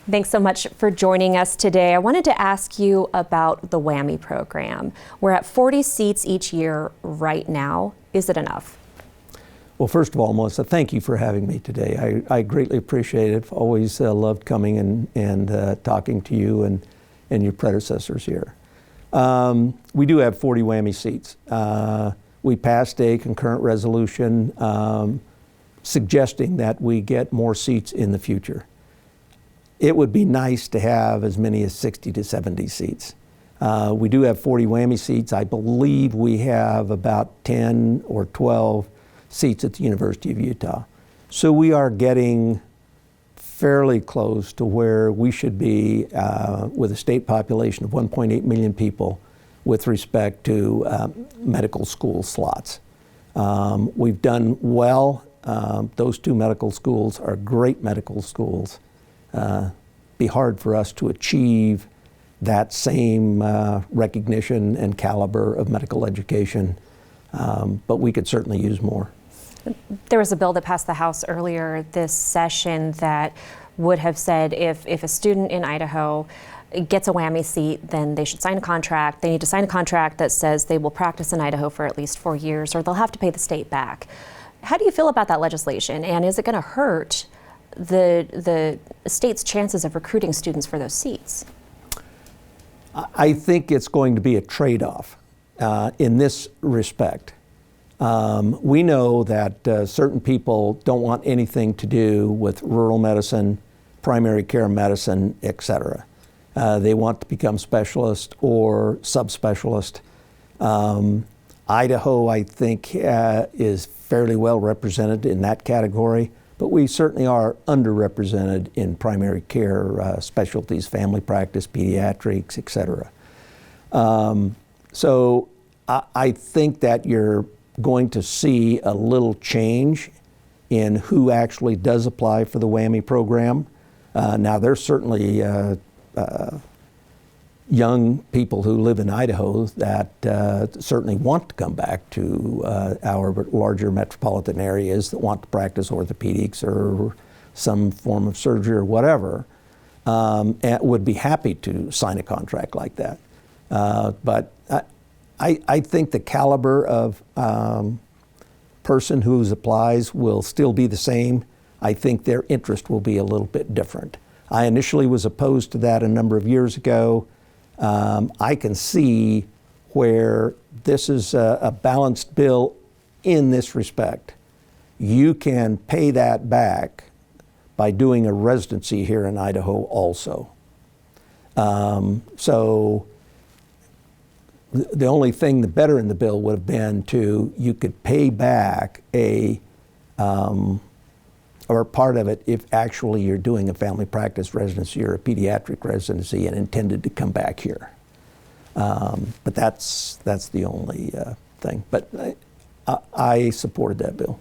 Thanks so much for joining us today. I wanted to ask you about the WWAMI program. We're at 40 seats each year right now. Is it enough? Well, first of all, Melissa, thank you for having me today. I greatly appreciate it. I've always loved coming and talking to you and your predecessors here. We do have 40 WWAMI seats. We passed a concurrent resolution suggesting that we get more seats in the future. It would be nice to have as many as 60 to 70 seats. We do have 40 WWAMI seats. I believe we have about 10 or 12 seats at the University of Utah. So we are getting fairly close to where we should be with a state population of 1.8 million people with respect to medical school slots. We've done well. Those two medical schools are great medical schools. Be hard for us to achieve that same recognition and caliber of medical education, but we could certainly use more. There was a bill that passed the House earlier this session that would have said if a student in Idaho gets a WWAMI seat, then they should sign a contract. They need to sign a contract that says they will practice in Idaho for at least 4 years, or they'll have to pay the state back. How do you feel about that legislation, and is it going to hurt the state's chances of recruiting students for those seats? I think it's going to be a trade-off in this respect. We know that certain people don't want anything to do with rural medicine, primary care medicine, etc. They want to become specialist or subspecialist. Idaho, I think, is fairly well represented in that category, but we certainly are underrepresented in primary care specialties, family practice, pediatrics, etc. So I think that you're going to see a little change in who actually does apply for the WWAMI program. Now, there's certainly young people who live in Idaho that certainly want to come back to our larger metropolitan areas that want to practice orthopedics or some form of surgery or whatever, and would be happy to sign a contract like that. But I think the caliber of person who applies will still be the same. I think their interest will be a little bit different. I initially was opposed to that a number of years ago. I can see where this is a balanced bill in this respect. You can pay that back by doing a residency here in Idaho also. So the only thing the better in the bill would have been you could pay back or part of it if actually you're doing a family practice residency or a pediatric residency and intended to come back here. But that's the only thing. But I supported that bill.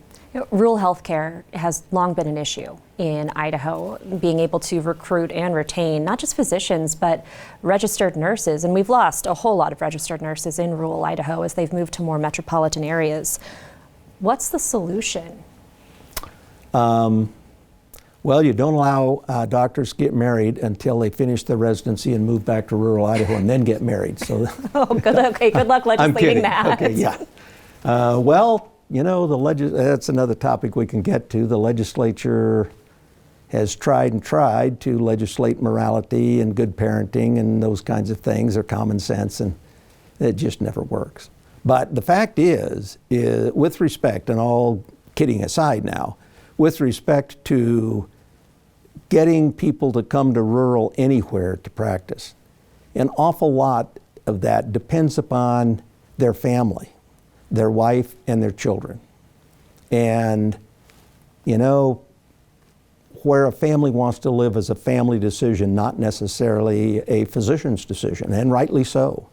Rural health care has long been an issue in Idaho, being able to recruit and retain not just physicians, but registered nurses. And we've lost a whole lot of registered nurses in rural Idaho as they've moved to more metropolitan areas. What's the solution? Well, you don't allow doctors to get married until they finish their residency and move back to rural Idaho and then get married. So oh, good. Okay, good luck legislating that. Okay, yeah. Well, you know, that's another topic we can get to. The legislature has tried and tried to legislate morality and good parenting and those kinds of things, or common sense, and it just never works. But the fact is with respect, and all kidding aside now, with respect to getting people to come to rural anywhere to practice, an awful lot of that depends upon their family, their wife and their children. And, you know, where a family wants to live is a family decision, not necessarily a physician's decision, and rightly so.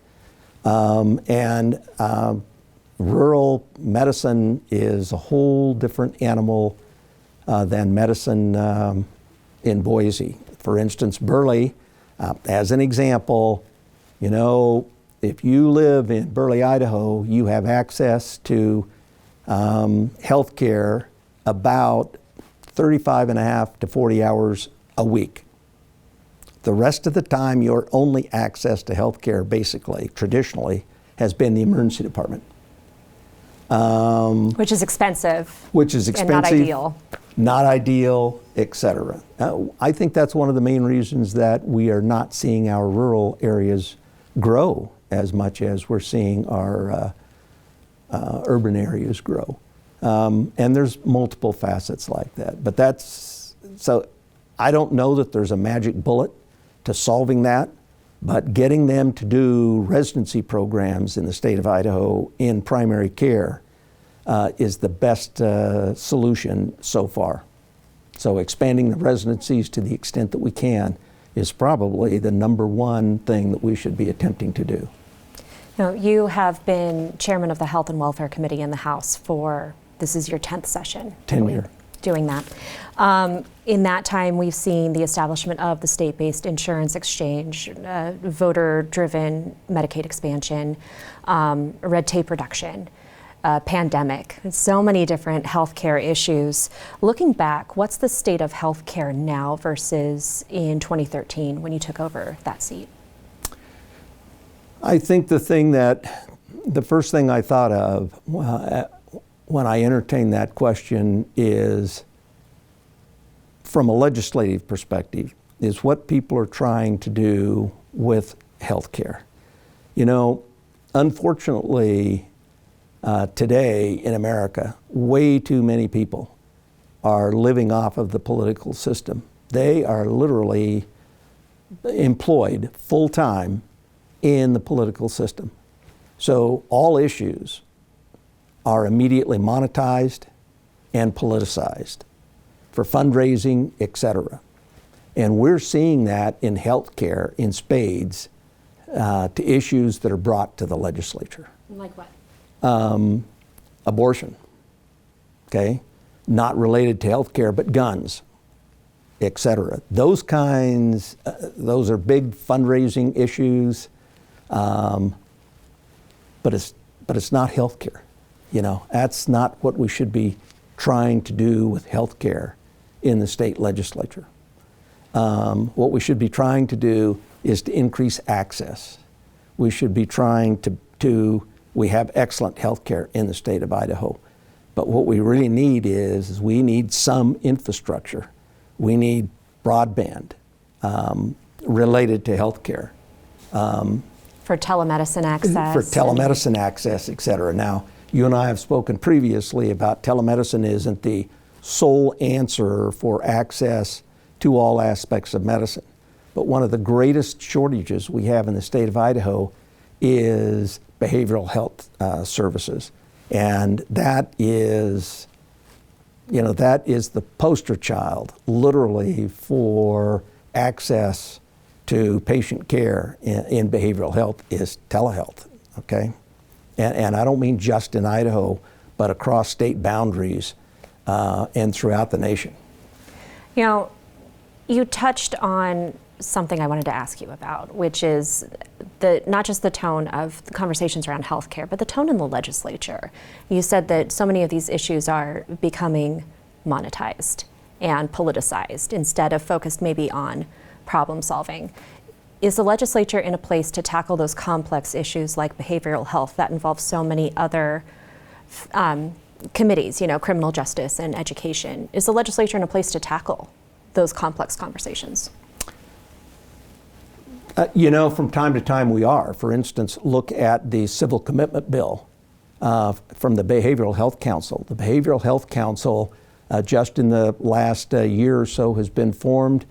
Rural medicine is a whole different animal than medicine in Boise. For instance, Burley, as an example, you know, if you live in Burley, Idaho, you have access to health care about 35 and a half to 40 hours a week. The rest of the time, your only access to health care, basically, traditionally, has been the emergency department. Which is expensive. Which is expensive. And not ideal. Not ideal, et cetera. I think that's one of the main reasons that we are not seeing our rural areas grow as much as we're seeing our urban areas grow. And there's multiple facets like that. But so I don't know that there's a magic bullet to solving that, but getting them to do residency programs in the state of Idaho in primary care is the best solution so far. So expanding the residencies to the extent that we can is probably the number one thing that we should be attempting to do. Now, you have been chairman of the Health and Welfare Committee in the House this is your 10th session. Tenure. Doing that. In that time, we've seen the establishment of the state-based insurance exchange, voter-driven Medicaid expansion, red tape reduction, pandemic, so many different healthcare issues. Looking back, what's the state of healthcare now versus in 2013 when you took over that seat? I think the first thing I thought of when I entertained that question is, from a legislative perspective, is what people are trying to do with health care. You know, unfortunately, today in America, way too many people are living off of the political system. They are literally employed full-time in the political system. So all issues are immediately monetized and politicized for fundraising, et cetera. And we're seeing that in healthcare in spades to issues that are brought to the legislature. Like what? Abortion, okay? Not related to healthcare, but guns, et cetera. Those are big fundraising issues, but it's not healthcare. You know, that's not what we should be trying to do with health care in the state legislature. What we should be trying to do is to increase access. We should be trying we have excellent health care in the state of Idaho, but what we really need is we need some infrastructure. We need broadband related to health care. For telemedicine access. For telemedicine access, et cetera. Now, you and I have spoken previously about telemedicine isn't the sole answer for access to all aspects of medicine. But one of the greatest shortages we have in the state of Idaho is behavioral health services. And that is the poster child, literally, for access to patient care in behavioral health is telehealth, okay? And I don't mean just in Idaho, but across state boundaries and throughout the nation. You know, you touched on something I wanted to ask you about, which is not just the tone of the conversations around healthcare, but the tone in the legislature. You said that so many of these issues are becoming monetized and politicized instead of focused maybe on problem solving. Is the legislature in a place to tackle those complex issues like behavioral health that involve so many other committees, you know, criminal justice and education? Is the legislature in a place to tackle those complex conversations? You know, from time to time we are. For instance, look at the Civil Commitment Bill from the Behavioral Health Council. The Behavioral Health Council, just in the last year or so, has been formed.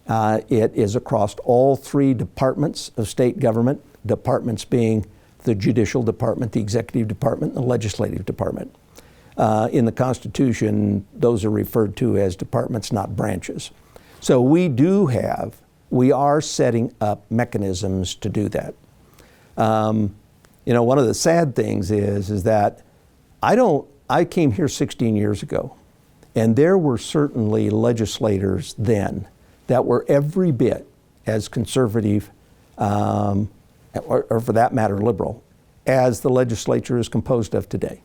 It is across all three departments of state government, departments being the judicial department, the executive department, and the legislative department. In the Constitution, those are referred to as departments, not branches. So we are setting up mechanisms to do that. You know, one of the sad things is that I came here 16 years ago, and there were certainly legislators then that were every bit as conservative, or for that matter, liberal, as the legislature is composed of today.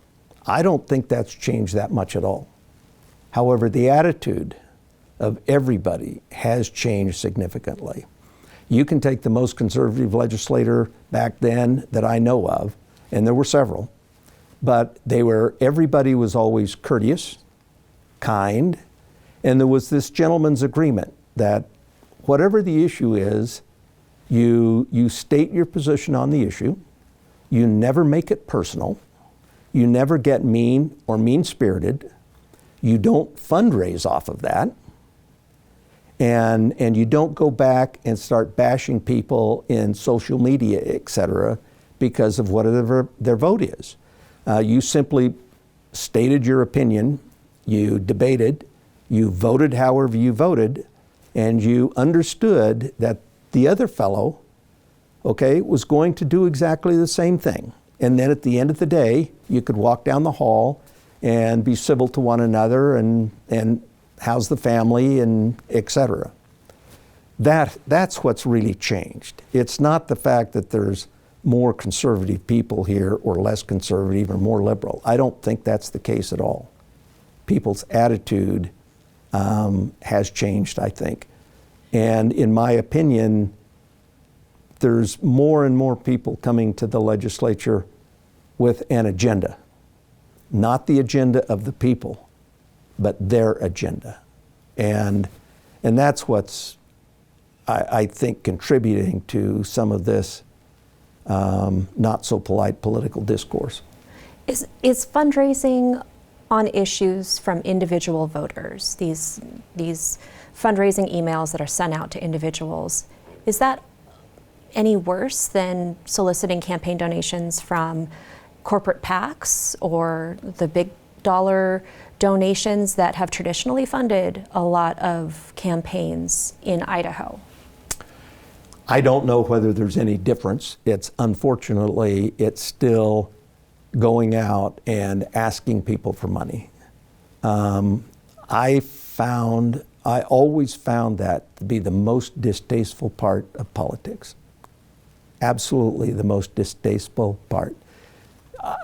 I don't think that's changed that much at all. However, the attitude of everybody has changed significantly. You can take the most conservative legislator back then that I know of, and there were several, but everybody was always courteous, kind, and there was this gentleman's agreement that whatever the issue is, you state your position on the issue, you never make it personal, you never get mean or mean-spirited, you don't fundraise off of that, and you don't go back and start bashing people in social media, et cetera, because of whatever their vote is. You simply stated your opinion, you debated, you voted however you voted, and you understood that the other fellow, okay, was going to do exactly the same thing. And then at the end of the day, you could walk down the hall and be civil to one another and how's the family and et cetera. That's what's really changed. It's not the fact that there's more conservative people here or less conservative or more liberal. I don't think that's the case at all. People's attitude has changed, I think. And in my opinion, there's more and more people coming to the legislature with an agenda. Not the agenda of the people, but their agenda. And that's what's, I think, contributing to some of this not so polite political discourse. Is fundraising on issues from individual voters, these fundraising emails that are sent out to individuals, is that any worse than soliciting campaign donations from corporate PACs or the big dollar donations that have traditionally funded a lot of campaigns in Idaho? I don't know whether there's any difference. Unfortunately, it's still going out and asking people for money. I always found that to be the most distasteful part of politics. Absolutely the most distasteful part.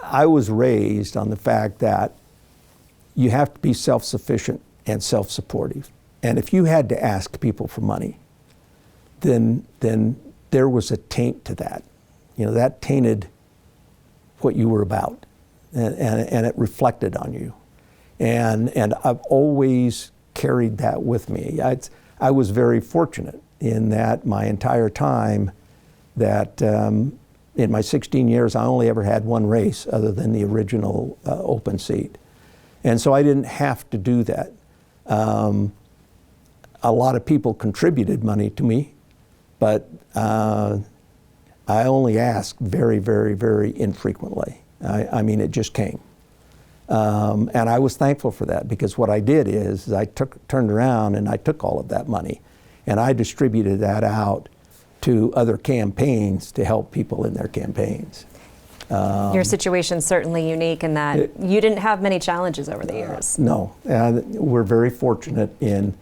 I was raised on the fact that you have to be self-sufficient and self-supportive. And if you had to ask people for money, then there was a taint to that. You know, that tainted what you were about, and it reflected on you. And I've always carried that with me. I was very fortunate in that my entire time that in my 16 years, I only ever had one race other than the original open seat. And so I didn't have to do that. A lot of people contributed money to me, but I only asked very, very, very infrequently. I mean, it just came. And I was thankful for that, because what I did is I turned around and I took all of that money and I distributed that out to other campaigns to help people in their campaigns. Your situation's certainly unique in that you didn't have many challenges over the years. No, we're very fortunate in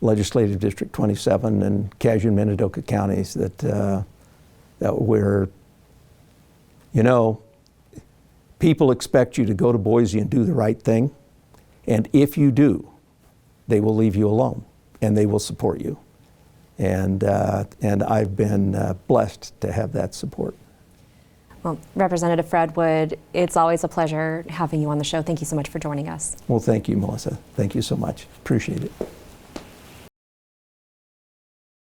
Legislative District 27 and Cassia and Minidoka counties that we're, you know, people expect you to go to Boise and do the right thing, and if you do, they will leave you alone and they will support you. And I've been blessed to have that support. Well, Representative Fred Wood, it's always a pleasure having you on the show. Thank you so much for joining us. Well, thank you, Melissa. Thank you so much. Appreciate it.